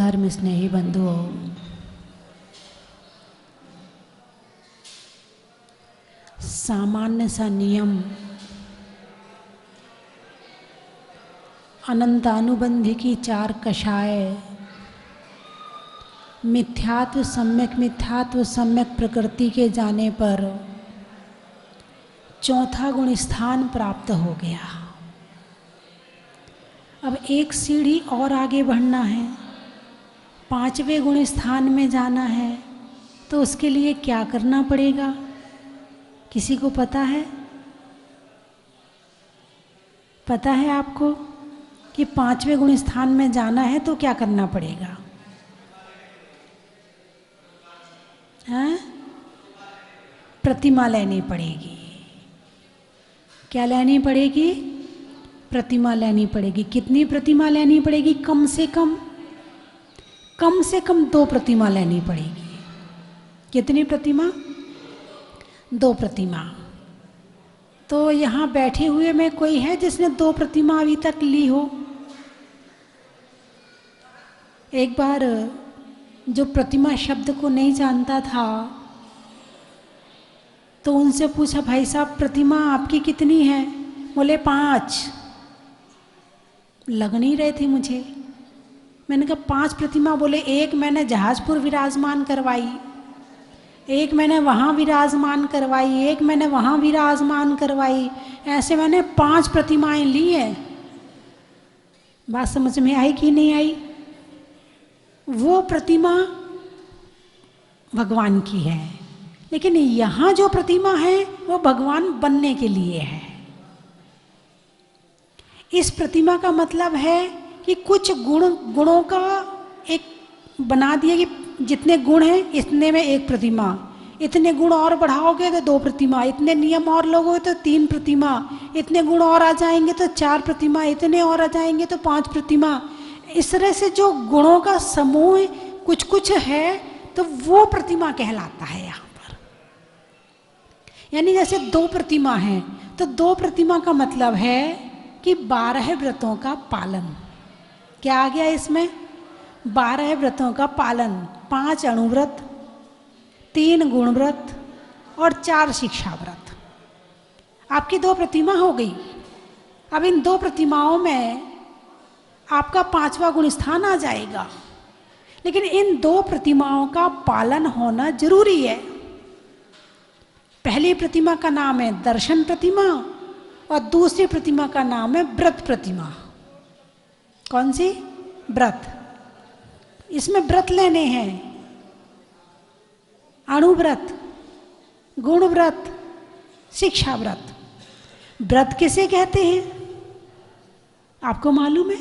धर्म स्नेही बंधुओं, सामान्य सा नियम अनंतानुबंधी की चार कषाय, मिथ्यात्व सम्यक प्रकृति के जाने पर चौथा गुण स्थान प्राप्त हो गया। अब एक सीढ़ी और आगे बढ़ना है, पांचवें गुण स्थान में जाना है, तो उसके लिए क्या करना पड़ेगा? किसी को पता है? पता है आपको कि पांचवें गुण स्थान में जाना है तो क्या करना पड़ेगा? हाँ? प्रतिमा लेनी पड़ेगी। क्या लेनी पड़ेगी? प्रतिमा लेनी पड़ेगी। कितनी प्रतिमा लेनी पड़ेगी? कम से कम 2 प्रतिमा लेनी पड़ेगी। कितनी प्रतिमा? 2 प्रतिमा। तो यहाँ बैठे हुए में कोई है जिसने 2 प्रतिमा अभी तक ली हो? एक बार जो प्रतिमा शब्द को नहीं जानता था तो उनसे पूछा, भाई साहब प्रतिमा आपकी कितनी है? बोले 5। लग नहीं रहे थे मुझे। मैंने कहा 5 प्रतिमा? बोले एक मैंने जहाजपुर विराजमान करवाई, एक मैंने वहाँ विराजमान करवाई, एक मैंने वहाँ विराजमान करवाई, ऐसे मैंने 5 प्रतिमाएं ली हैं। बात समझ में आई कि नहीं आई? वो प्रतिमा भगवान की है, लेकिन यहाँ जो प्रतिमा है वो भगवान बनने के लिए है। इस प्रतिमा का मतलब है कि कुछ गुणों का एक बना दिया कि जितने गुण हैं इतने में 1 प्रतिमा, इतने गुण और बढ़ाओगे तो 2 प्रतिमा, इतने नियम और लोगे तो 3 प्रतिमा, इतने गुण और आ जाएंगे तो 4 प्रतिमा, इतने और आ जाएंगे तो 5 प्रतिमा। इस तरह से जो गुणों का समूह कुछ है तो वो प्रतिमा कहलाता है यहाँ पर। यानी जैसे 2 प्रतिमा है तो 2 प्रतिमा का मतलब है कि 12 व्रतों का पालन। क्या आ गया इसमें? 12 व्रतों का पालन, 5 अणुव्रत, 3 गुण व्रत और 4 शिक्षा व्रत। आपकी 2 प्रतिमा हो गई। अब इन 2 प्रतिमाओं में आपका 5वां गुण स्थान आ जाएगा, लेकिन इन 2 प्रतिमाओं का पालन होना जरूरी है। पहली प्रतिमा का नाम है दर्शन प्रतिमा और दूसरी प्रतिमा का नाम है व्रत प्रतिमा। कौन सी? व्रत। इसमें व्रत लेने हैं, अणुव्रत, गुण व्रत, शिक्षा व्रत। व्रत किसे कहते हैं? आपको मालूम है?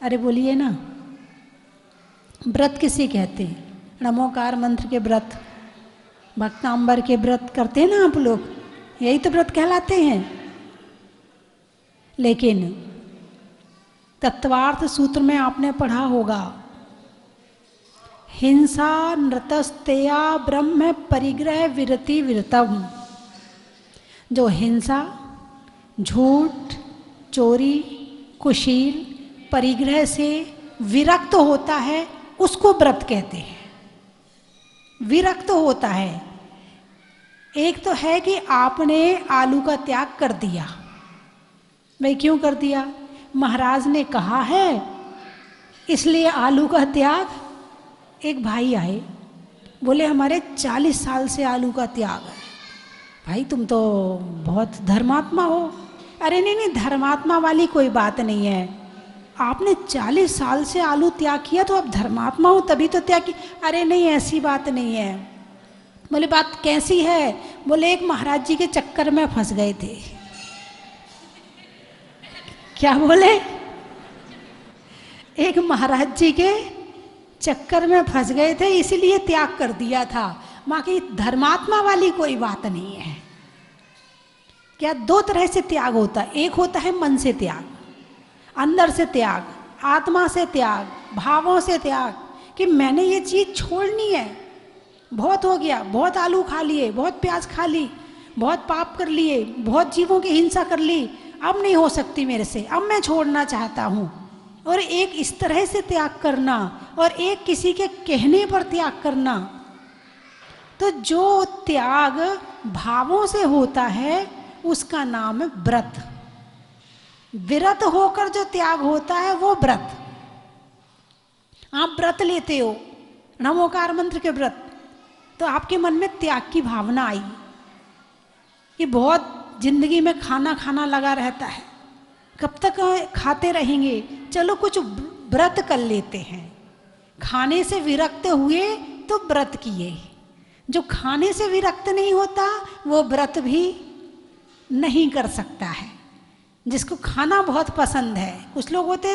अरे बोलिए ना, व्रत किसे कहते हैं? नमोकार मंत्र के व्रत, भक्तांबर के व्रत करते हैं ना आप लोग, यही तो व्रत कहलाते हैं। लेकिन तत्वार्थ सूत्र में आपने पढ़ा होगा, हिंसा नृतस्तेया ब्रह्म परिग्रह विरति विरतम। जो हिंसा, झूठ, चोरी, कुशील, परिग्रह से विरक्त होता है उसको व्रत कहते हैं। विरक्त होता है। एक तो है कि आपने आलू का त्याग कर दिया। भाई क्यों कर दिया? महाराज ने कहा है इसलिए आलू का त्याग। एक भाई आए, बोले हमारे 40 साल से आलू का त्याग है। भाई तुम तो बहुत धर्मात्मा हो। अरे नहीं, धर्मात्मा वाली कोई बात नहीं है। आपने 40 साल से आलू त्याग किया तो आप धर्मात्मा हो तभी तो त्याग किया। अरे नहीं, ऐसी बात नहीं है। बोले बात कैसी है? बोले एक महाराज जी के चक्कर में फंस गए थे। क्या बोले? एक महाराज जी के चक्कर में फंस गए थे इसलिए त्याग कर दिया था। बाकी धर्मात्मा वाली कोई बात नहीं है। क्या 2 तरह से त्याग होता है। एक होता है मन से त्याग, अंदर से त्याग, आत्मा से त्याग, भावों से त्याग, कि मैंने ये चीज़ छोड़नी है, बहुत हो गया, बहुत आलू खा लिए, बहुत प्याज खा ली, बहुत पाप कर लिए, बहुत जीवों की हिंसा कर ली, अब नहीं हो सकती मेरे से, अब मैं छोड़ना चाहता हूँ। और एक इस तरह से त्याग करना, और एक किसी के कहने पर त्याग करना। तो जो त्याग भावों से होता है उसका नाम है व्रत। विरत होकर जो त्याग होता है वो व्रत। आप व्रत लेते हो, नमोकार मंत्र के व्रत, तो आपके मन में त्याग की भावना आई। ये बहुत जिंदगी में खाना खाना लगा रहता है, कब तक खाते रहेंगे, चलो कुछ व्रत कर लेते हैं। खाने से विरक्त हुए तो व्रत किए। जो खाने से विरक्त नहीं होता वो व्रत भी नहीं कर सकता है। जिसको खाना बहुत पसंद है, कुछ लोग होते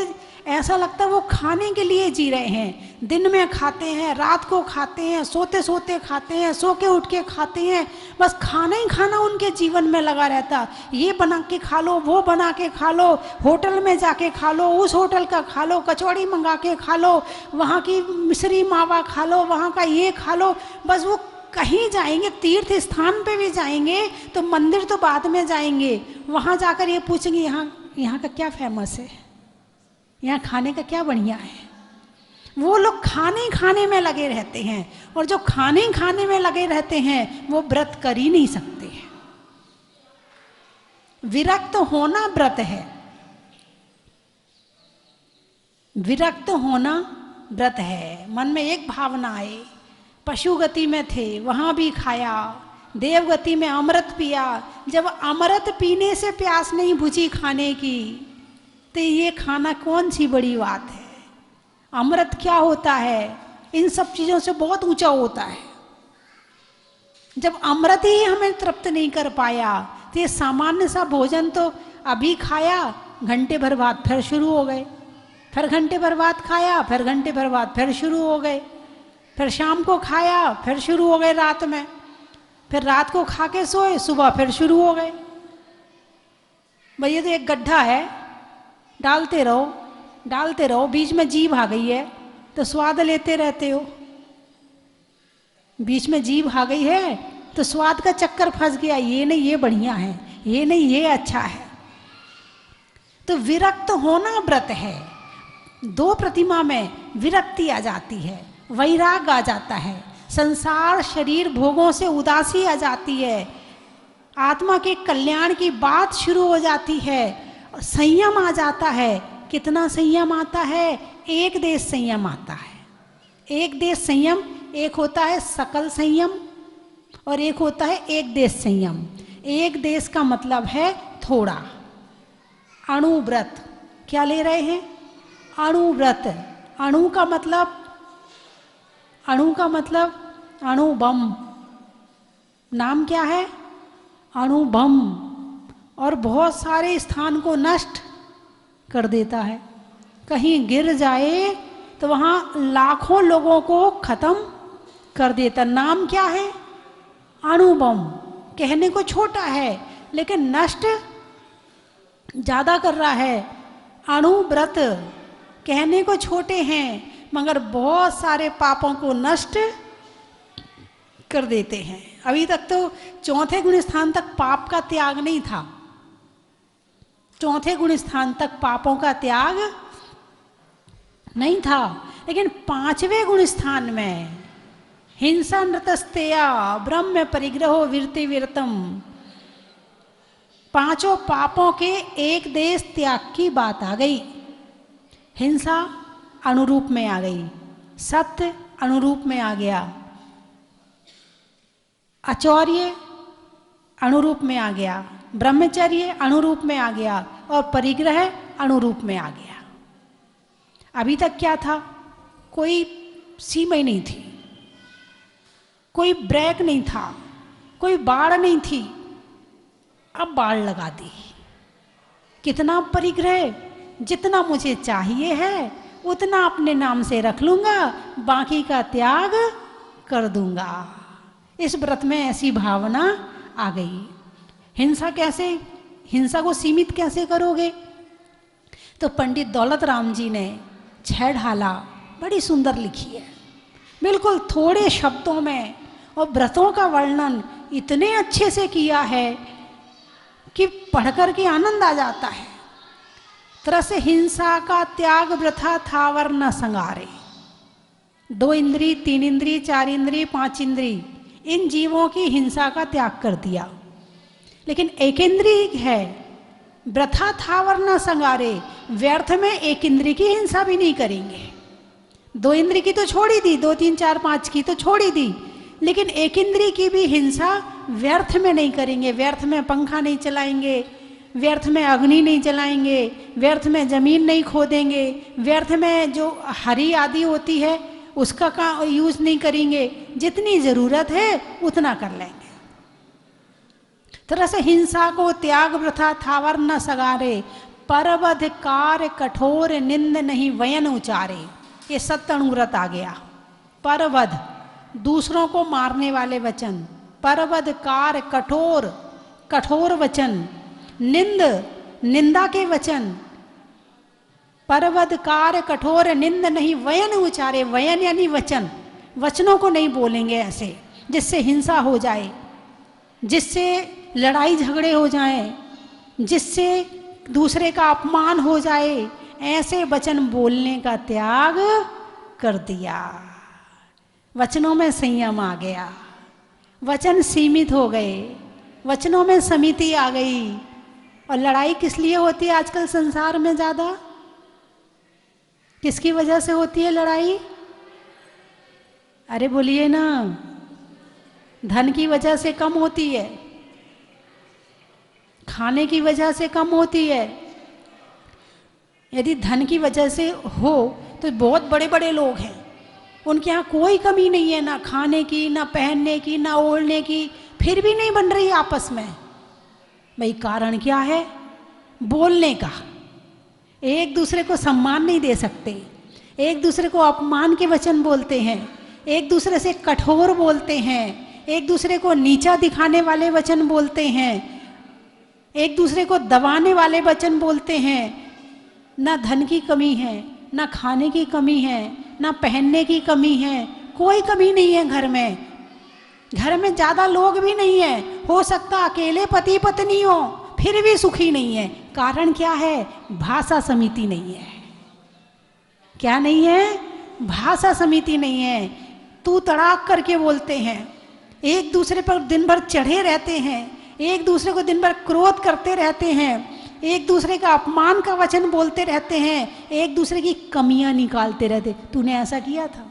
ऐसा लगता है वो खाने के लिए जी रहे हैं, दिन में खाते हैं, रात को खाते हैं, सोते सोते खाते हैं, सो के उठ के खाते हैं, बस खाना ही खाना उनके जीवन में लगा रहता। ये बना के खा लो, वो बना के खा लो, होटल में जाके खा लो, उस होटल का खा लो, कचौड़ी मंगा के खा लो, वहाँ की मिश्री मावा खा लो, वहाँ का ये खा लो। बस वो कहीं जाएंगे, तीर्थ स्थान पे भी जाएंगे तो मंदिर तो बाद में जाएंगे, वहाँ जाकर ये पूछेंगे यहाँ का क्या फेमस है, यहाँ खाने का क्या बढ़िया है। वो लोग खाने खाने में लगे रहते हैं, और जो खाने खाने में लगे रहते हैं वो व्रत कर ही नहीं सकते हैं। विरक्त होना व्रत है, विरक्त होना व्रत है। मन में एक भावना आए, पशु गति में थे वहाँ भी खाया, देव गति में अमृत पिया। जब अमृत पीने से प्यास नहीं बुझी खाने की, तो ये खाना कौन सी बड़ी बात है। अमृत क्या होता है, इन सब चीज़ों से बहुत ऊंचा होता है। जब अमृत ही हमें तृप्त नहीं कर पाया, तो ये सामान्य सा भोजन तो अभी खाया, घंटे भर बाद फिर शुरू हो गए, फिर घंटे भर बाद खाया, फिर घंटे भर बाद फिर शुरू हो गए, फिर शाम को खाया, फिर शुरू हो गए रात में, फिर रात को खा के सोए, सुबह फिर शुरू हो गए। भैया तो एक गड्ढा है, डालते रहो डालते रहो, बीच में जीभ आ गई है तो स्वाद लेते रहते हो। बीच में जीभ आ गई है तो स्वाद का चक्कर फंस गया, ये नहीं ये बढ़िया है, ये नहीं ये अच्छा है। तो विरक्त होना व्रत है। दो प्रतिमा में विरक्ति आ जाती है, वैराग आ जाता है, संसार शरीर भोगों से उदासी आ जाती है, आत्मा के कल्याण की बात शुरू हो जाती है, संयम आ जाता है। कितना संयम आता है, एक देश संयम आता है। एक देश संयम, एक होता है सकल संयम और एक होता है एक देश संयम। एक देश का मतलब है थोड़ा। अणुव्रत क्या ले रहे हैं, अणुव्रत। अणु का मतलब, अणु का मतलब अणु बम, नाम क्या है, अणु बम। और बहुत सारे स्थान को नष्ट कर देता है। कहीं गिर जाए तो वहाँ लाखों लोगों को खत्म कर देता। नाम क्या है, अणु बम। कहने को छोटा है लेकिन नष्ट ज़्यादा कर रहा है। अणुव्रत कहने को छोटे हैं मगर बहुत सारे पापों को नष्ट कर देते हैं। अभी तक तो चौथे गुण स्थान तक पाप का त्याग नहीं था, चौथे गुण स्थान तक पापों का त्याग नहीं था, लेकिन पांचवें गुण स्थान में हिंसा नृतस्तेया ब्रह्म परिग्रहो वीरति वीरतम, पांचों पापों के एक देश त्याग की बात आ गई। हिंसा अनुरूप में आ गई, सत्य अनुरूप में आ गया, आचौर्य अनुरूप में आ गया, ब्रह्मचर्य अनुरूप में आ गया और परिग्रह अनुरूप में आ गया। अभी तक क्या था, कोई सीमा ही नहीं थी, कोई ब्रेक नहीं था, कोई बाड़ नहीं थी। अब बाड़ लगा दी। कितना परिग्रह, जितना मुझे चाहिए है उतना अपने नाम से रख लूंगा, बाकी का त्याग कर दूंगा। इस व्रत में ऐसी भावना आ गई। हिंसा कैसे, हिंसा को सीमित कैसे करोगे? तो पंडित दौलत राम जी ने छह ढाला बड़ी सुंदर लिखी है, बिल्कुल थोड़े शब्दों में, और व्रतों का वर्णन इतने अच्छे से किया है कि पढ़कर के आनंद आ जाता है। तरह से हिंसा का त्याग वृथा थावर न संगारे। 2 इंद्री, 3 इंद्री, 4 इंद्री, 5 इंद्री, इन जीवों की हिंसा का त्याग कर दिया। लेकिन एक इंद्री है, वृथा थावर न संगारे, व्यर्थ में एक इंद्री की हिंसा भी नहीं करेंगे। 2 इंद्री की तो छोड़ ही दी, 2, 3, 4, 5 की तो छोड़ ही दी, लेकिन एक इंद्री की भी हिंसा व्यर्थ में नहीं करेंगे। व्यर्थ में पंखा नहीं चलाएंगे, व्यर्थ में अग्नि नहीं जलाएंगे, व्यर्थ में जमीन नहीं खोदेंगे, व्यर्थ में जो हरी आदि होती है उसका का यूज नहीं करेंगे। जितनी जरूरत है उतना कर लेंगे। तरह से हिंसा को त्याग वृथा थावर न सगारे, परवध कार कठोर निंद नहीं वयन उचारे। ये सत्य अनुव्रत आ गया। परवध, दूसरों को मारने वाले वचन, परवध कार कठोर, कठोर वचन, निंद, निंदा के वचन, परवध कार कठोर निंद नहीं वयन उचारे। वयन यानी वचन, वचनों को नहीं बोलेंगे ऐसे जिससे हिंसा हो जाए, जिससे लड़ाई झगड़े हो जाएं, जिससे दूसरे का अपमान हो जाए। ऐसे वचन बोलने का त्याग कर दिया। वचनों में संयम आ गया, वचन सीमित हो गए, वचनों में समिति आ गई। और लड़ाई किस लिए होती है आजकल संसार में ज्यादा? किसकी वजह से होती है लड़ाई? अरे बोलिए ना। धन की वजह से कम होती है, खाने की वजह से कम होती है। यदि धन की वजह से हो तो बहुत बड़े बड़े लोग हैं, उनके यहाँ कोई कमी नहीं है, ना खाने की, ना पहनने की, ना ओढ़ने की, फिर भी नहीं बन रही आपस में। भाई कारण क्या है? बोलने का। एक दूसरे को सम्मान नहीं दे सकते, एक दूसरे को अपमान के वचन बोलते हैं, एक दूसरे से कठोर बोलते हैं, एक दूसरे को नीचा दिखाने वाले वचन बोलते हैं, एक दूसरे को दबाने वाले वचन बोलते हैं। ना धन की कमी है, ना खाने की कमी है, ना पहनने की कमी है, कोई कमी नहीं है घर में। घर में ज्यादा लोग भी नहीं है, हो सकता अकेले पति पत्नी हो फिर भी सुखी नहीं है। कारण क्या है? भाषा समिति नहीं है। क्या नहीं है? भाषा समिति नहीं है। तू तड़ाक करके बोलते हैं, एक दूसरे पर दिन भर चढ़े रहते हैं, एक दूसरे को दिन भर क्रोध करते रहते हैं, एक दूसरे का अपमान का वचन बोलते रहते हैं, एक दूसरे की कमियां निकालते रहते। तूने ऐसा किया था,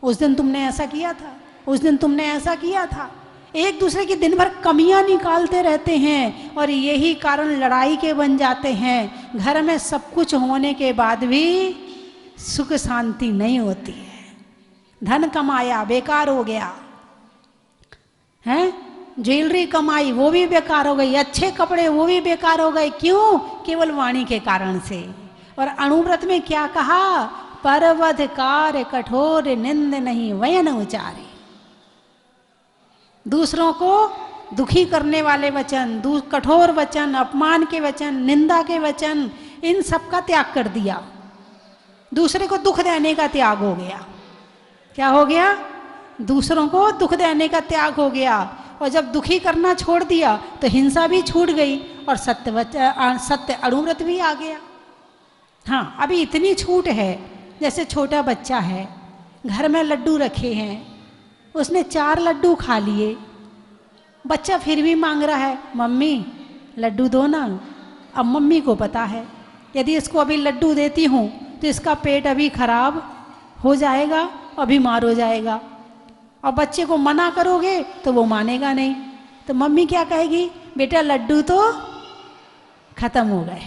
उस दिन तुमने ऐसा किया था, उस दिन तुमने ऐसा किया था। एक दूसरे की दिन भर कमियां निकालते रहते हैं और यही कारण लड़ाई के बन जाते हैं। घर में सब कुछ होने के बाद भी सुख शांति नहीं होती है। धन कमाया बेकार हो गया है, ज्वेलरी कमाई वो भी बेकार हो गई, अच्छे कपड़े वो भी बेकार हो गए। क्यों? केवल वाणी के कारण से। और अनुव्रत में क्या कहा? परवध कार कठोर निंद नहीं वयन उचारे। दूसरों को दुखी करने वाले वचन, कठोर वचन, अपमान के वचन, निंदा के वचन, इन सब का त्याग कर दिया। दूसरे को दुख देने का त्याग हो गया। क्या हो गया? दूसरों को दुख देने का त्याग हो गया। और जब दुखी करना छोड़ दिया तो हिंसा भी छूट गई और सत्य अनुव्रत भी आ गया। हाँ, अभी इतनी छूट है, जैसे छोटा बच्चा है, घर में लड्डू रखे हैं, उसने 4 लड्डू खा लिए, बच्चा फिर भी मांग रहा है मम्मी लड्डू दो ना। अब मम्मी को पता है यदि इसको अभी लड्डू देती हूँ तो इसका पेट अभी खराब हो जाएगा और बीमार हो जाएगा, और बच्चे को मना करोगे तो वो मानेगा नहीं। तो मम्मी क्या कहेगी? बेटा लड्डू तो खत्म हो गए,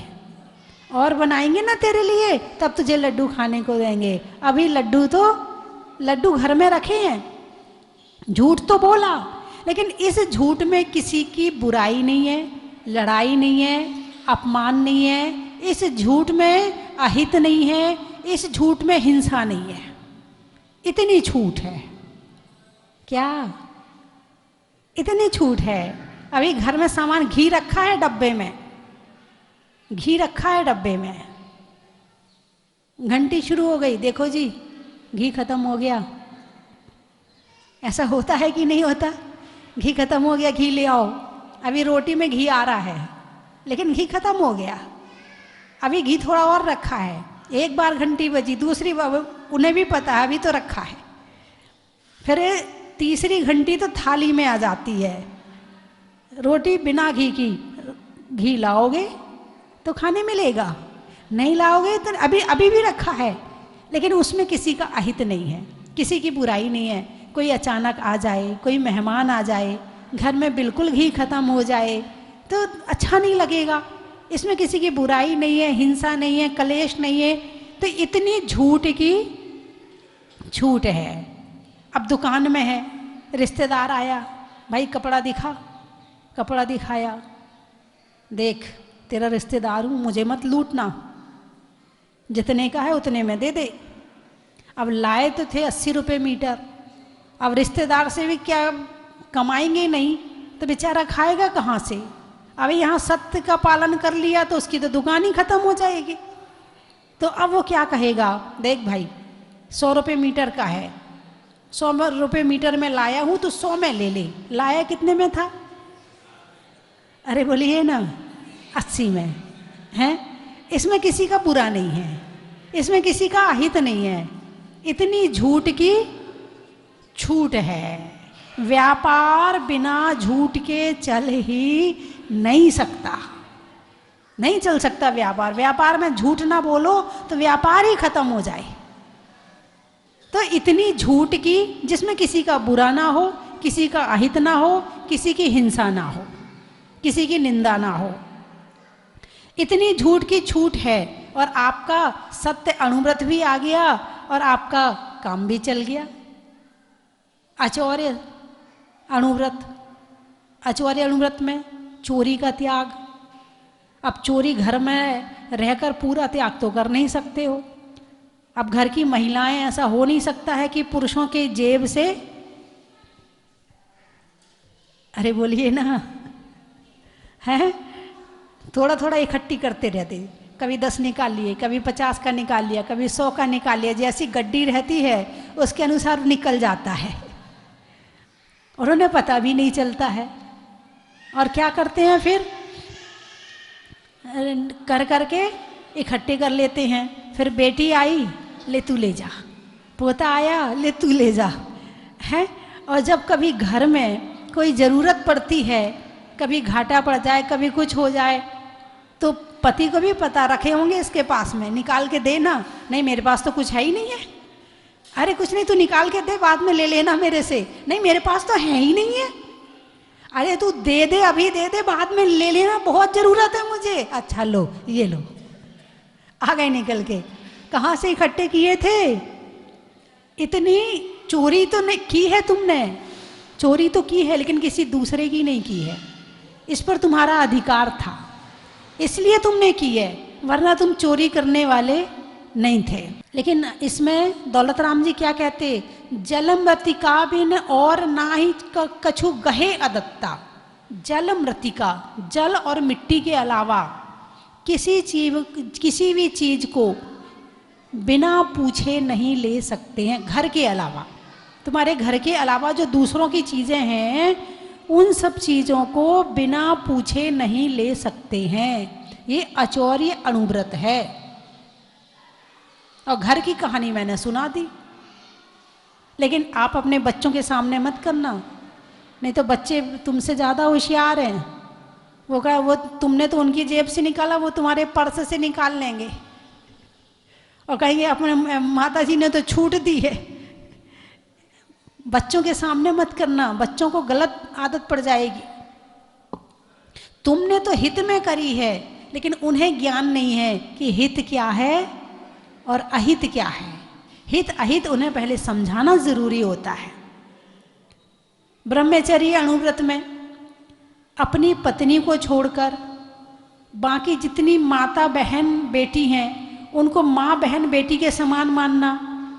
और बनाएंगे ना तेरे लिए, तब तुझे लड्डू खाने को देंगे। अभी लड्डू घर में रखे हैं। झूठ तो बोला, लेकिन इस झूठ में किसी की बुराई नहीं है, लड़ाई नहीं है, अपमान नहीं है, इस झूठ में अहित नहीं है, इस झूठ में हिंसा नहीं है। इतनी छूट है। क्या? इतनी छूट है। अभी घर में सामान घी रखा है डब्बे में, घी रखा है डब्बे में, घंटी शुरू हो गई, देखो जी घी खत्म हो गया। ऐसा होता है कि नहीं होता? घी खत्म हो गया, घी ले आओ। अभी रोटी में घी आ रहा है लेकिन घी खत्म हो गया। अभी घी थोड़ा और रखा है, एक बार घंटी बजी, दूसरी बार उन्हें भी पता है अभी तो रखा है, फिर तीसरी घंटी तो थाली में आ जाती है। रोटी बिना घी की, घी लाओगे तो खाने मिलेगा, नहीं लाओगे तो अभी अभी भी रखा है, लेकिन उसमें किसी का अहित नहीं है, किसी की बुराई नहीं है। कोई अचानक आ जाए, कोई मेहमान आ जाए, घर में बिल्कुल घी खत्म हो जाए तो अच्छा नहीं लगेगा। इसमें किसी की बुराई नहीं है, हिंसा नहीं है, कलेश नहीं है। तो इतनी झूठ की छूट है। अब दुकान में है, रिश्तेदार आया, भाई कपड़ा दिखा, कपड़ा दिखाया, देख तेरा रिश्तेदार हूँ, मुझे मत लूटना, जितने का है उतने में दे दे। अब लाए तो थे 80 रुपये मीटर, अब रिश्तेदार से भी क्या कमाएंगे नहीं तो बेचारा खाएगा कहाँ से। अब यहाँ सत्य का पालन कर लिया तो उसकी तो दुकान ही खत्म हो जाएगी। तो अब वो क्या कहेगा, देख भाई 100 रुपये मीटर का है, 100 रुपये मीटर में लाया हूँ तो 100 में ले ले। लाया कितने में था? अरे बोलिए ना 80 में है। इसमें किसी का बुरा नहीं है, इसमें किसी का अहित नहीं है, इतनी झूठ की छूट है। व्यापार बिना झूठ के चल ही नहीं सकता, नहीं चल सकता व्यापार। व्यापार में झूठ ना बोलो तो व्यापार ही खत्म हो जाए। तो इतनी झूठ की जिसमें किसी का बुरा ना हो, किसी का अहित ना हो, किसी की हिंसा ना हो, किसी की निंदा ना हो, इतनी झूठ की छूट है। और आपका सत्य अणुव्रत भी आ गया और आपका काम भी चल गया। आचौर्य अणुव्रत, आचौर्य अणुव्रत में चोरी का त्याग। अब चोरी घर में रहकर पूरा त्याग तो कर नहीं सकते हो। अब घर की महिलाएं, ऐसा हो नहीं सकता है कि पुरुषों के जेब से, अरे बोलिए ना, है थोड़ा थोड़ा इकट्ठी करते रहते, कभी 10 निकाल लिए, कभी 50 का निकाल लिया, कभी 100 का निकाल लिया। जैसी गड्डी रहती है उसके अनुसार निकल जाता है और उन्हें पता भी नहीं चलता है। और क्या करते हैं फिर, कर करके इकट्ठे कर लेते हैं। फिर बेटी आई, ले तू ले जा, पोता आया, ले तू ले जा, है। और जब कभी घर में कोई ज़रूरत पड़ती है, कभी घाटा पड़ जाए, कभी कुछ हो जाए, तो पति को भी पता, रखे होंगे इसके पास में, निकाल के देना। नहीं मेरे पास तो कुछ है ही नहीं है। अरे कुछ नहीं, तू निकाल के दे, बाद में ले लेना मेरे से। नहीं मेरे पास तो है ही नहीं है। अरे तू दे दे, अभी दे दे, बाद में ले लेना, बहुत ज़रूरत है मुझे। अच्छा लो, ये लो, आ गए निकल के। कहाँ से इकट्ठे किए थे? इतनी चोरी तो नहीं की है तुमने, चोरी तो की है लेकिन किसी दूसरे की नहीं की है। इस पर तुम्हारा अधिकार था, इसलिए तुमने की है, वरना तुम चोरी करने वाले नहीं थे। लेकिन इसमें दौलत राम जी क्या कहते, जलमृतिका बिन और ना ही कछु गहे अदत्ता। जलमृतिका, जल और मिट्टी के अलावा किसी भी चीज को बिना पूछे नहीं ले सकते हैं। घर के अलावा, तुम्हारे घर के अलावा जो दूसरों की चीजें हैं, उन सब चीजों को बिना पूछे नहीं ले सकते हैं। ये आचौर्य अणुव्रत है। और घर की कहानी मैंने सुना दी, लेकिन आप अपने बच्चों के सामने मत करना, नहीं तो बच्चे तुमसे ज़्यादा होशियार हैं। वो कहा, वो तुमने तो उनकी जेब से निकाला, वो तुम्हारे पर्स से निकाल लेंगे और कहेंगे अपने माता जी ने तो छूट दी है। बच्चों के सामने मत करना, बच्चों को गलत आदत पड़ जाएगी। तुमने तो हित में करी है, लेकिन उन्हें ज्ञान नहीं है कि हित क्या है और अहित क्या है। हित अहित उन्हें पहले समझाना जरूरी होता है। ब्रह्मचर्य अणुव्रत में अपनी पत्नी को छोड़कर बाकी जितनी माता बहन बेटी हैं उनको माँ बहन बेटी के समान मानना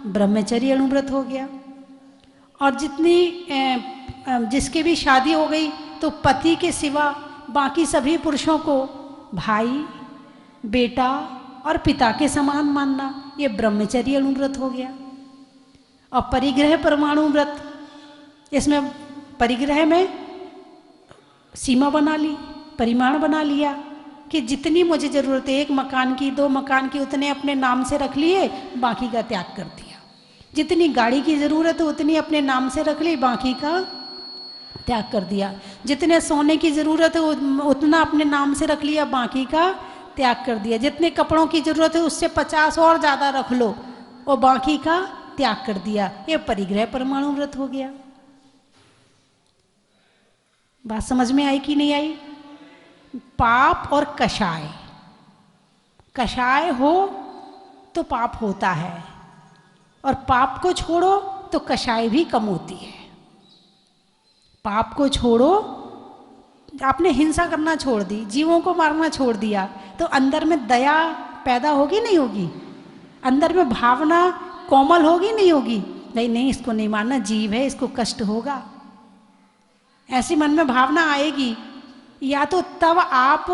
ब्रह्मचर्य अणुव्रत हो गया। और जिसकी भी शादी हो गई तो पति के सिवा बाकी सभी पुरुषों को भाई, बेटा और पिता के समान मानना, ये ब्रह्मचर्य अणुव्रत हो गया। और परिग्रह परमाणु व्रत, इसमें परिग्रह में सीमा बना ली, परिमाण बना लिया कि जितनी मुझे ज़रूरत है, 1 मकान की 2 मकान की, उतने अपने नाम से रख लिए, बाकी का त्याग कर दिया। जितनी गाड़ी की ज़रूरत है उतनी अपने नाम से रख ली, बाकी का त्याग कर दिया। जितने सोने की ज़रूरत है उतना अपने नाम से रख लिया, बाकी का त्याग कर दिया। जितने कपड़ों की ज़रूरत है उससे 50 और ज़्यादा रख लो और बाकी का त्याग कर दिया। ये परिग्रह परमाणु व्रत हो गया। बात समझ में आई कि नहीं आई? पाप और कषाय, कषाय हो तो पाप होता है, और पाप को छोड़ो तो कषाय भी कम होती है। पाप को छोड़ो, आपने हिंसा करना छोड़ दी, जीवों को मारना छोड़ दिया, तो अंदर में दया पैदा होगी नहीं होगी? अंदर में भावना कोमल होगी नहीं होगी? नहीं नहीं, इसको नहीं मारना, जीव है, इसको कष्ट होगा, ऐसी मन में भावना आएगी। या तो तब आप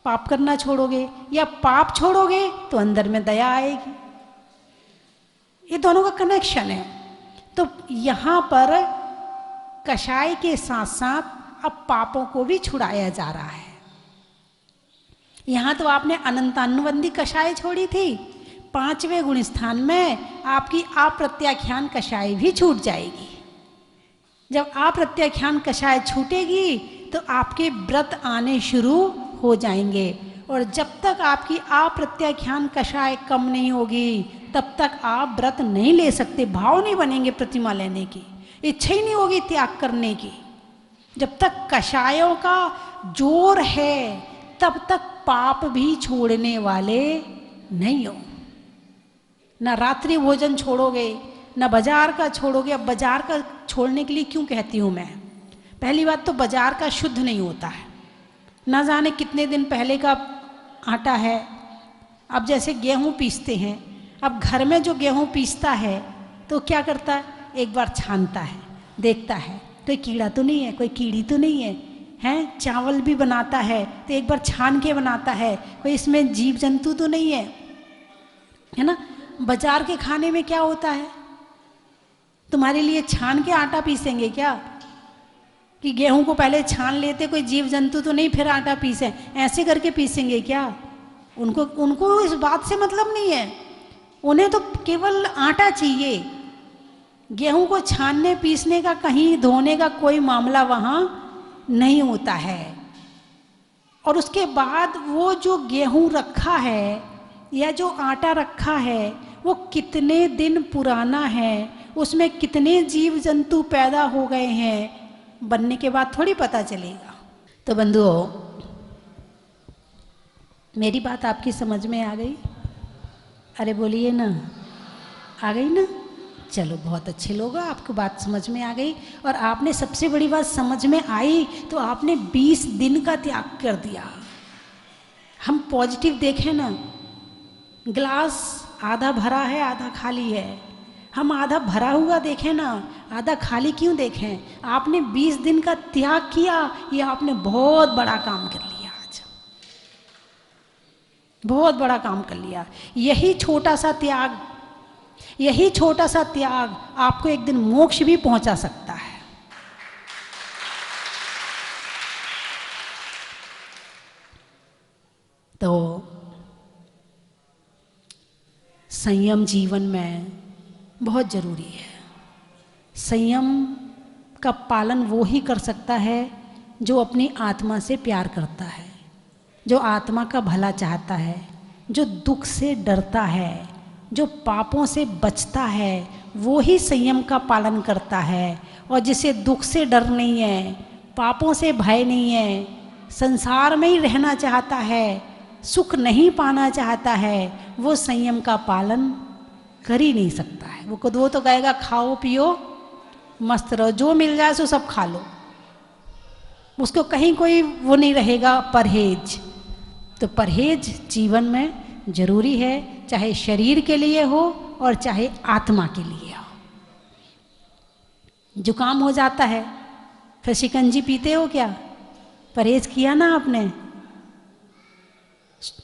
पाप करना छोड़ोगे, या पाप छोड़ोगे तो अंदर में दया आएगी। ये दोनों का कनेक्शन है। तो यहाँ पर कषाय के साथ साथ अब पापों को भी छुड़ाया जा रहा है। यहाँ तो आपने अनंतानुबंधी कषाय छोड़ी थी, 5वें गुण स्थान में आपकी अप्रत्याख्यान कषाय भी छूट जाएगी। जब अप्रत्याख्यान कषाय छूटेगी तो आपके व्रत आने शुरू हो जाएंगे, और जब तक आपकी अप्रत्याख्यान कषाय कम नहीं होगी तब तक आप व्रत नहीं ले सकते। भाव नहीं बनेंगे प्रतिमा लेने की, इच्छा ही नहीं होगी त्याग करने की। जब तक कषायों का जोर है तब तक पाप भी छोड़ने वाले नहीं हो। ना रात्रि भोजन छोड़ोगे, ना बाजार का छोड़ोगे। अब बाजार का छोड़ने के लिए क्यों कहती हूँ मैं? पहली बात तो बाजार का शुद्ध नहीं होता है, ना जाने कितने दिन पहले का आटा है। अब जैसे गेहूँ पीसते हैं, अब घर में जो गेहूँ पीसता है तो क्या करता है, एक बार छानता है, देखता है कोई कीड़ा तो नहीं है, कोई कीड़ी तो नहीं है, हैं? चावल भी बनाता है तो एक बार छान के बनाता है, कोई इसमें जीव जंतु तो नहीं है ना? बाजार के खाने में क्या होता है? तुम्हारे लिए छान के आटा पीसेंगे क्या? कि गेहूं को पहले छान लेते, कोई जीव जंतु तो नहीं, फिर आटा पीसे, ऐसे करके पीसेंगे क्या? उनको इस बात से मतलब नहीं है, उन्हें तो केवल आटा चाहिए। गेहूं को छानने पीसने का, कहीं धोने का कोई मामला वहाँ नहीं होता है। और उसके बाद वो जो गेहूं रखा है या जो आटा रखा है वो कितने दिन पुराना है, उसमें कितने जीव जंतु पैदा हो गए हैं, बनने के बाद थोड़ी पता चलेगा। तो बंधुओं, मेरी बात आपकी समझ में आ गई? अरे बोलिए ना, आ गई ना? चलो, बहुत अच्छे लोग हैं, आपको बात समझ में आ गई। और आपने सबसे बड़ी बात समझ में आई तो आपने 20 दिन का त्याग कर दिया। हम पॉजिटिव देखें ना, ग्लास आधा भरा है आधा खाली है, हम आधा भरा हुआ देखें ना, आधा खाली क्यों देखें? आपने 20 दिन का त्याग किया, ये आपने बहुत बड़ा काम कर लिया। आज बहुत बड़ा काम कर लिया। यही छोटा सा त्याग, यही छोटा सा त्याग आपको एक दिन मोक्ष भी पहुंचा सकता है। तो संयम जीवन में बहुत जरूरी है। संयम का पालन वो ही कर सकता है जो अपनी आत्मा से प्यार करता है, जो आत्मा का भला चाहता है, जो दुख से डरता है, जो पापों से बचता है, वो ही संयम का पालन करता है। और जिसे दुख से डर नहीं है, पापों से भय नहीं है, संसार में ही रहना चाहता है, सुख नहीं पाना चाहता है, वो संयम का पालन कर ही नहीं सकता है। वो तो कहेगा खाओ पियो मस्त रहो, जो मिल जाए सो सब खा लो, उसको कहीं कोई वो नहीं रहेगा परहेज। तो परहेज जीवन में जरूरी है, चाहे शरीर के लिए हो और चाहे आत्मा के लिए हो। जुकाम हो जाता है, फिर शिकंजी पीते हो क्या? परहेज किया ना आपने?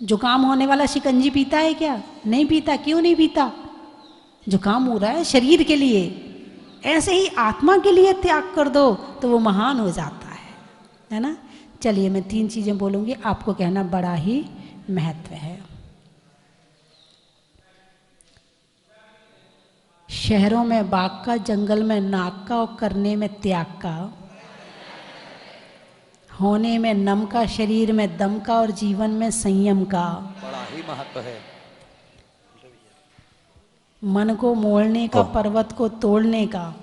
जुकाम होने वाला शिकंजी पीता है क्या? नहीं पीता। क्यों नहीं पीता? जुकाम हो रहा है शरीर के लिए। ऐसे ही आत्मा के लिए त्याग कर दो तो वो महान हो जाता है ना? चलिए मैं 3 चीज़ें बोलूँगी, आपको कहना बड़ा ही महत्व है। शहरों में बाग का, जंगल में नाग का, और करने में त्याग का, होने में नम का, शरीर में दम का, और जीवन में संयम का। बड़ा ही महत्व है। मन को मोड़ने का, पर्वत को तोड़ने का,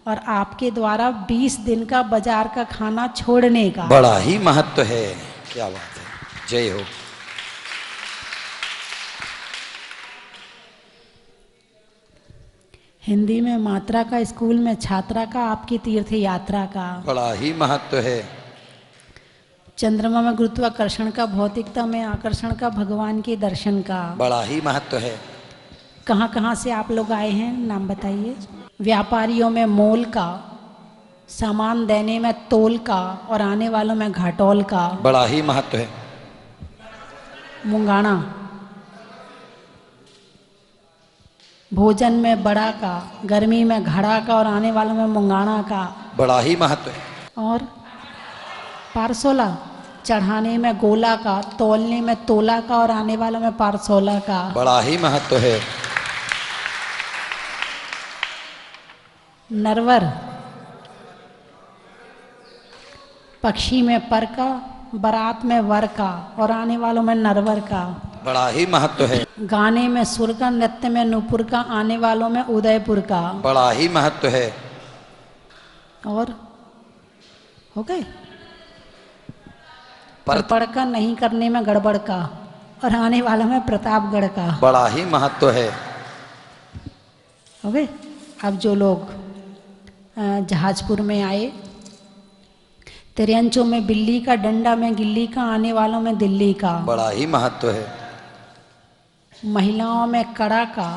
और आपके द्वारा 20 दिन का बाजार का खाना छोड़ने का। बड़ा ही महत्व है। क्या बात है, जय हो। हिंदी में मात्रा का, स्कूल में छात्रा का, आपकी तीर्थ यात्रा का। बड़ा ही महत्व है। चंद्रमा में गुरुत्वाकर्षण का, भौतिकता में आकर्षण का, भगवान के दर्शन का। बड़ा ही महत्व है। कहाँ कहाँ से आप लोग आए हैं, नाम बताइए। व्यापारियों में मोल का, सामान देने में तोल का, और आने वालों में घाटोल का। बड़ा ही महत्व है। मुंगाना। भोजन में बड़ा का, गर्मी में घड़ा का, और आने वालों में मुंगाना का। बड़ा ही महत्व है। और पारसोला, चढ़ाने में गोला का, तोलने में तोला का, और आने वालों में पारसोला का। बड़ा ही महत्व है। नरवर, पक्षी में पर का, बारात में वर का, और आने वालों में नरवर का। बड़ा ही महत्व है। गाने में सुर का, नृत्य में नूपुर का, आने वालों में उदयपुर का। बड़ा ही महत्व है। और हो गए। पढ़ का, नहीं करने में गड़बड़ का, और आने वालों में प्रतापगढ़ का। बड़ा ही महत्व है। हो गए। अब जो लोग जहाजपुर में आए, तिरंचों में बिल्ली का, डंडा में गिल्ली का, आने वालों में दिल्ली का। बड़ा ही महत्व है। महिलाओं में कड़ा का,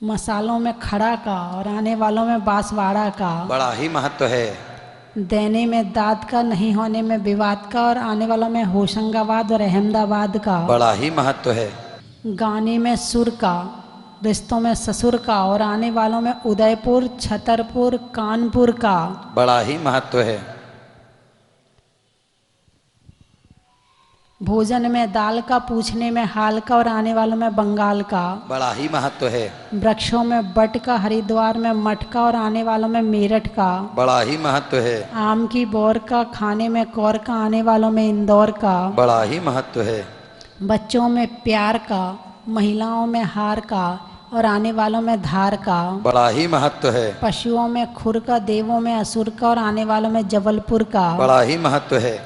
मसालों में खड़ा का, और आने वालों में बांसवाड़ा का। बड़ा ही महत्व है। देने में दाद का, नहीं होने में विवाद का, और आने वालों में होशंगाबाद और अहमदाबाद का। बड़ा ही महत्व है। गाने में सुर का, रिश्तों में ससुर का, और आने वालों में उदयपुर, छतरपुर, कानपुर का। बड़ा ही महत्व है। भोजन में दाल का, पूछने में हाल का, और आने वालों में बंगाल का। बड़ा ही महत्व है। वृक्षों में बट का, हरिद्वार में मठ का, और आने वालों में मेरठ का। बड़ा ही महत्व है। आम की बोर का, खाने में कौर का, आने वालों में इंदौर का। बड़ा ही महत्व है। बच्चों में प्यार का, महिलाओं में हार का, और आने वालों में धार का। बड़ा ही महत्व है। पशुओं में खुर का, देवों में असुर का, और आने वालों में जबलपुर का। बड़ा ही महत्व है।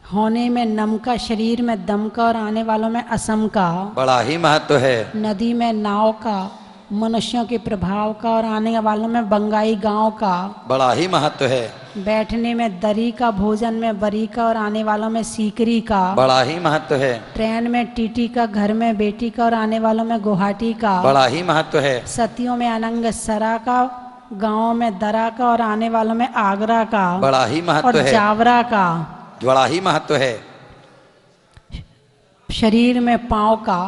होने में नम का, शरीर में दम का, और आने वालों में असम का। बड़ा ही महत्व है। नदी में नाव का, मनुष्यों के प्रभाव का, और आने वालों में बंगाई गांव का। बड़ा ही महत्व है। बैठने में दरी का, भोजन में बरी का, और आने वालों में सीकरी का। बड़ा ही महत्व है। ट्रेन में टीटी का, घर में बेटी का, और आने वालों में गुवाहाटी का। बड़ा ही महत्व है। सतियों में अनंग सरा का, गाँव में दरा का, और आने वालों में आगरा का। बड़ा ही महत्व और है। जावरा का। बड़ा ही महत्व है। शरीर में पाँव का,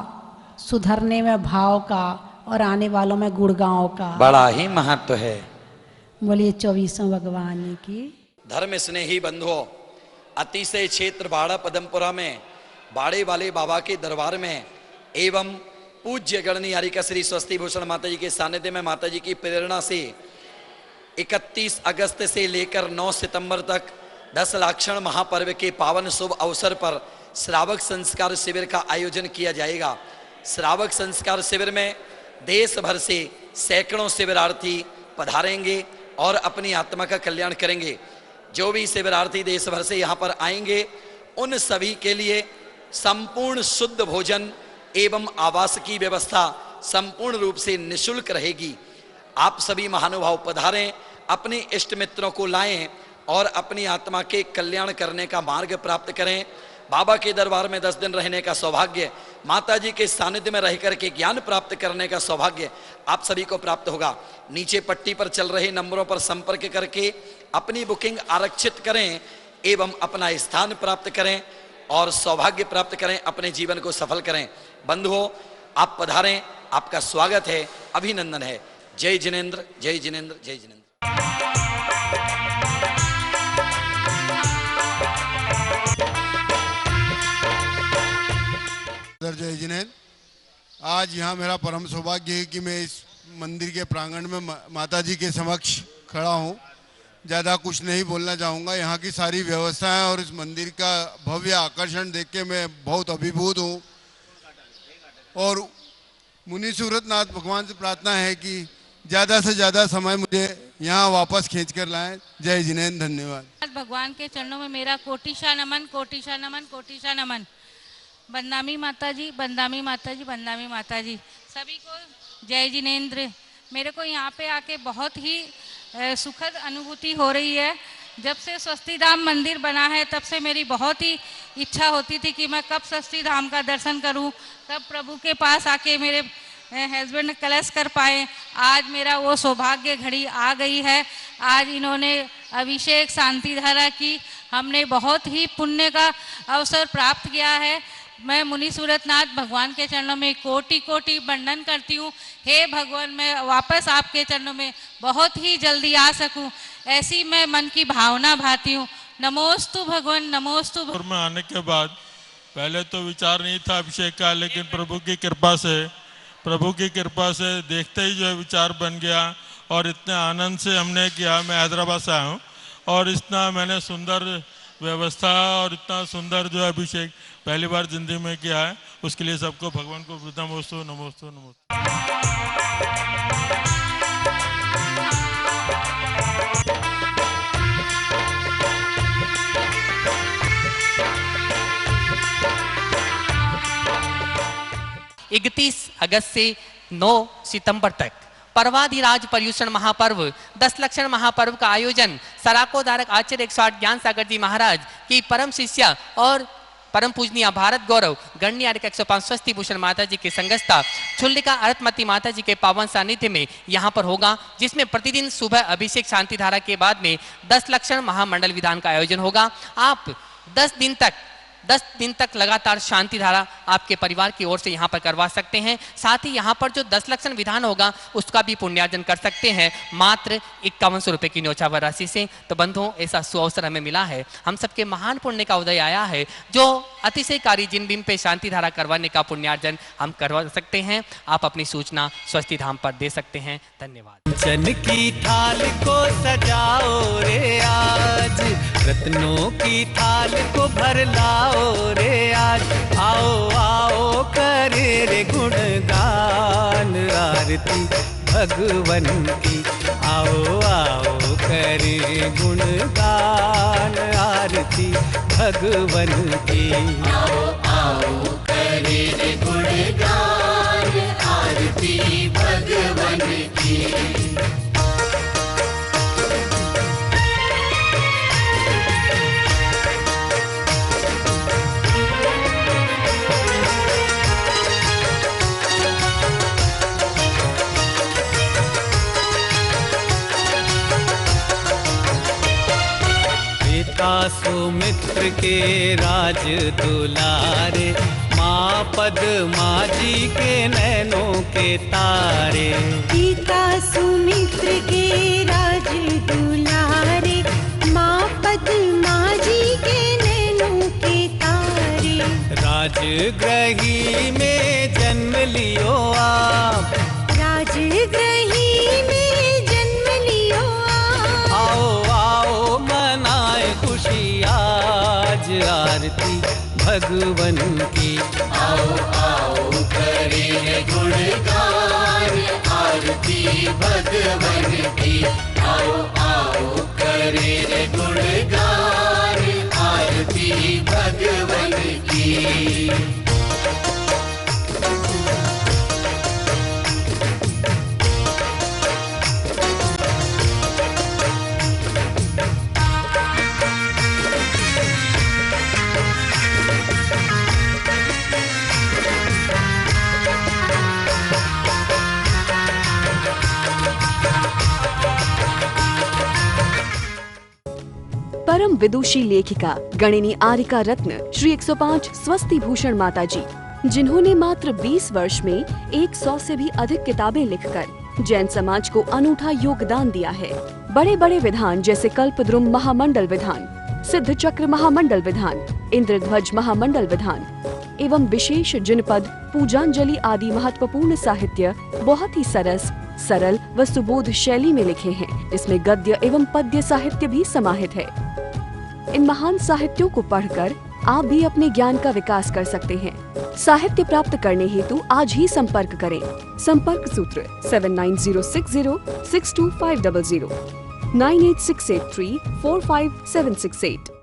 सुधरने में भाव का, और आने वालों में गुड़गांव का। बड़ा ही महत्व है। बोलिए 24वें भगवान की। धर्म स्नेही बंधुओं, अतिशय क्षेत्र बाड़ा पदमपुरा में बाड़े वाले बाबा के दरबार में एवं पूज्य गणनी हरिका श्री स्वस्ति भूषण माता जी के सानिध्य में माता जी की प्रेरणा से 31 अगस्त से लेकर 9 सितंबर तक 10 लाक्षण महापर्व के पावन शुभ अवसर पर श्रावक संस्कार शिविर का आयोजन किया जाएगा। श्रावक संस्कार शिविर में देश भर से सैकड़ों शिविरार्थी पधारेंगे और अपनी आत्मा का कल्याण करेंगे। जो भी शिविरार्थी देश भर से यहाँ पर आएंगे उन सभी के लिए संपूर्ण शुद्ध भोजन एवं आवास की व्यवस्था संपूर्ण रूप से निःशुल्क रहेगी। आप सभी महानुभाव पधारें, अपने इष्ट मित्रों को लाएं और अपनी आत्मा के कल्याण करने का मार्ग प्राप्त करें। बाबा के दरबार में 10 दिन रहने का सौभाग्य, माता जी के सानिध्य में रहकर के ज्ञान प्राप्त करने का सौभाग्य आप सभी को प्राप्त होगा। नीचे पट्टी पर चल रहे नंबरों पर संपर्क करके अपनी बुकिंग आरक्षित करें एवं अपना स्थान प्राप्त करें और सौभाग्य प्राप्त करें, अपने जीवन को सफल करें। बंधुओं, आप पधारें, आपका स्वागत है, अभिनंदन है। जय जिनेंद्र, जय जिनेंद्र, जय जिनेंद्र। ब्रदर जय जिनेंद्र। आज यहाँ मेरा परम सौभाग्य है कि मैं इस मंदिर के प्रांगण में माता जी के समक्ष खड़ा हूँ। ज़्यादा कुछ नहीं बोलना चाहूँगा। यहाँ की सारी व्यवस्थाएं और इस मंदिर का भव्य आकर्षण देख के मैं बहुत अभिभूत हूँ। और मुनि सूरतनाथ भगवान से प्रार्थना है कि ज़्यादा से ज़्यादा समय मुझे यहाँ वापस खींच कर लाएं। जय जिनेंद्र, धन्यवाद। भगवान के चरणों में मेरा कोटिशा नमन, कोटिशा नमन, कोटिशा नमन। बंदामी माता जी, बंदामी माता जी, बंदामी माता जी, सभी को जय जिनेंद्र। मेरे को यहाँ पे आके बहुत ही सुखद अनुभूति हो रही है। जब से स्वस्ति धाम मंदिर बना है तब से मेरी बहुत ही इच्छा होती थी कि मैं कब स्वस्ति धाम का दर्शन करूं, कब प्रभु के पास आके मेरे हस्बैंड कलश कर पाए। आज मेरा वो सौभाग्य घड़ी आ गई है। आज इन्होंने अभिषेक शांति धारा की, हमने बहुत ही पुण्य का अवसर प्राप्त किया है। मैं मुनि सूरतनाथ भगवान के चरणों में कोटि कोटि वंदन करती हूँ। हे भगवान, मैं वापस आपके चरणों में बहुत ही जल्दी आ सकूं, ऐसी मैं मन की भावना भाती हूँ। नमोस्तु भगवान, नमोस्तु। में आने के बाद पहले तो विचार नहीं था अभिषेक का, लेकिन प्रभु की कृपा से देखते ही जो है विचार बन गया और इतने आनंद से हमने किया। मैं हैदराबाद से आया हूँ और इतना मैंने सुंदर व्यवस्था और इतना सुंदर जो अभिषेक पहली बार जिंदगी में किया है। उसके लिए सबको भगवान को नमोस्तु, नमोस्तु, नमोस्तु। इकतीस अगस्त से 9 सितंबर तक पर्वाधिराज पर्यूषण महापर्व 10 लक्षण महापर्व का आयोजन सराकोधारक आचार्य 108 ज्ञान सागर जी महाराज की परम शिष्या और परम पूजनीय भारत गौरव गण्य 105 स्वस्ति भूषण माता जी के संगस्था छुल्लिका अरतमती माता जी के पावन सानिध्य में यहाँ पर होगा, जिसमें प्रतिदिन सुबह अभिषेक शांति धारा के बाद में 10 लक्षण महामंडल विधान का आयोजन होगा। आप 10 दिन तक लगातार शांति धारा आपके परिवार की ओर से यहाँ पर करवा सकते हैं। साथ ही यहाँ पर जो 10 लक्षण विधान होगा उसका भी पुण्यार्जन कर सकते हैं मात्र 5100 रुपये की न्योछावर राशि से। तो बंधुओं, ऐसा सुअवसर हमें मिला है, हम सबके महान पुण्य का उदय आया है, जो अतिशयकारी जिन बिंब पे शांति धारा करवाने का पुण्यार्जन हम करवा सकते हैं। आप अपनी सूचना स्वस्ति धाम पर दे सकते हैं। धन्यवाद। चन की थाल को सजाओ रे आज, रत्नों की थाल को भर लाओ रे आज। आओ आओ करे रे गुणगान आरती भगवन की। आओ आओ करे गुणगान आरती भगवन की। आओ आओ करे रे गुणगान आरती भगवन की। सुमित्र के राज दुलारे, माँ पद्मा जी के नैनों के तारे। पिता सुमित्र के राज दुलारे, माँ पद्मा जी के नैनों के तारे। राजगृही में जन्म लियो आप, राजगृही में जन्म लियो आप। आओ आओ मनाए खुशी आज आरती भगवन की। आओ आओ करे गुणगान आरती भगवन की। आओ आओ करे गुणगान आरती भगवन की। परम विदुषी लेखिका गणिनी आरिका रत्न श्री 105 स्वस्ति भूषण माता जी, जिन्होंने मात्र 20 वर्ष में 100 से भी अधिक किताबें लिखकर जैन समाज को अनूठा योगदान दिया है। बड़े बड़े विधान जैसे कल्पद्रुम महामंडल विधान, सिद्ध चक्र महामंडल विधान, इंद्रध्वज महामंडल विधान, एवं विशेष जनपद, पूजांजलि आदि महत्वपूर्ण साहित्य बहुत ही सरल व सुबोध शैली में लिखे हैं, जिसमें गद्य एवं पद्य साहित्य भी समाहित है। इन महान साहित्यों को पढ़कर आप भी अपने ज्ञान का विकास कर सकते हैं। साहित्य प्राप्त करने हेतु आज ही संपर्क करें। संपर्क सूत्र 7906062500 98683 45768।